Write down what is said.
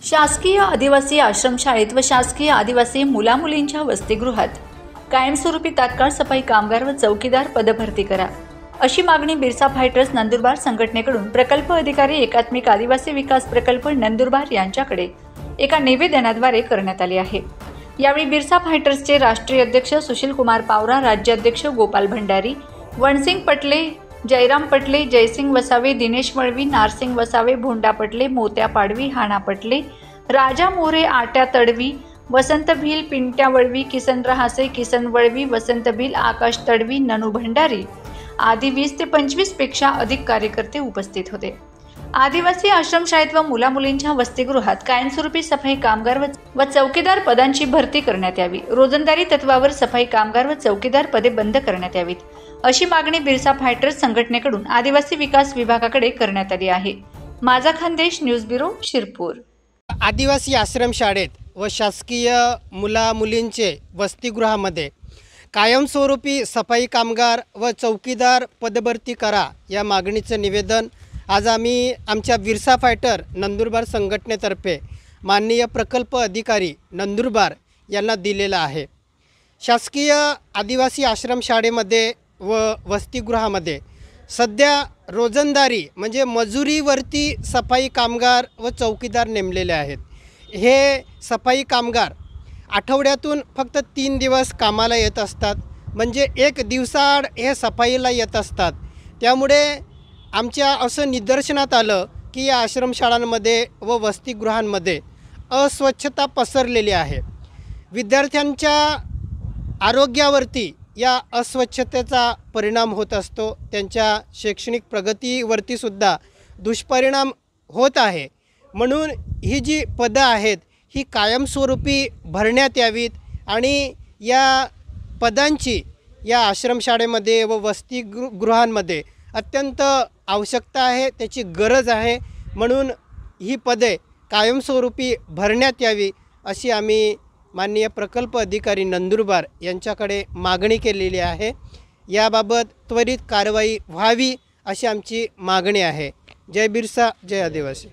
शासकीय आदिवासी आश्रमशाळेत व शासकीय आदिवासी मुलामुलींच्या वसतिगृहात कायमस्वरूपी तात्काळ सफाई कामगार व चौकीदार पदभरती करा, अशी मागणी बिरसा फायटर्स नंदुरबार संघटनेकडून प्रकल्प अधिकारी एकात्मिक आदिवासी विकास प्रकल्प नंदुरबार यांच्याकडे एका निवेदनाद्वारे करण्यात आली आहे। यावेळी बिरसा फायटर्सचे राष्ट्रीय अध्यक्ष सुशील कुमार पावरा, राज्याध्यक्ष गोपाल भंडारी, वनसिंग पटले, जयराम पटले, जयसिंग वसावे, दिनेश वळवी, नारसिंग वसावे, भोंडा पटले, मोत्या पाडवी, हाना पटले, राजा मोरे, आट्या तडवी, वसंत भील, पिंट्या वळवी, किसन रहासे, किसन वळवी, वसंत भील, आकाश तडवी, ननू भंडारी आदी 20 ते 25 पेक्षा अधिक कार्यकर्ते उपस्थित होते। आदिवासी आश्रमशाळेत व मुलामुलींच्या वसतिगृहात कायमस्वरूपी सफाई कामगार व चौकीदार पदांची भरती करण्यात यावी। रोजंदारी तत्वावर सफाई कामगार व चौकीदार पदे बंद करण्यात यावीत, अशी मागणी बिरसा फायटर्स संघटनेकडून आदिवासी विकास विभागाकडे करण्यात आली आहे। माझा खानदेश न्यूज ब्युरो, शिरपूर। आदिवासी आश्रमशाळेत व शासकीय मुला-मुलींचे वसतिगृहामध्ये कायमस्वरूपी सफाई कामगार व चौकीदार पदभरती करा, या मागणीचं निवेदन आज आम्ही आमच्या बिरसा फायटर नंदुरबार संघटनेतर्फे माननीय प्रकल्प अधिकारी नंदुरबार यांना दिलेलं आहे। शासकीय आदिवासी आश्रमशाळेमध्ये व वसतिगृहामध्ये सध्या रोजंदारी म्हणजे मजुरीवरती सफाई कामगार व चौकीदार नेमलेले आहेत। हे सफाई कामगार आठवड्यातून फक्त 3 दिवस कामाला येत असतात, म्हणजे एक दिवसाआड हे सफाईला येत असतात। त्यामुळे आमच्या असं निदर्शनात आलं की या आश्रमशाळांमध्ये व वसतिगृहांमध्ये अस्वच्छता पसरलेली आहे। विद्यार्थ्यांच्या आरोग्यावरती या अस्वच्छतेचा परिणाम होत असतो, त्यांच्या शैक्षणिक प्रगतीवरती सुद्धा दुष्परिणाम होत आहे। म्हणून ही जी पदं आहेत ही कायमस्वरूपी भरण्यात यावीत आणि या पदांची या आश्रमशाळेमध्ये व वसतिगृहांमध्ये अत्यंत आवश्यकता आहे, त्याची गरज आहे। म्हणून ही पदे कायमस्वरूपी भरण्यात यावी अशी आम्ही माननीय प्रकल्प अधिकारी नंदुरबार यांच्याकडे मागणी केलेली आहे। याबाबत त्वरित कारवाई व्हावी अशी आमची मागणी आहे। जय बिरसा, जय आदिवासी।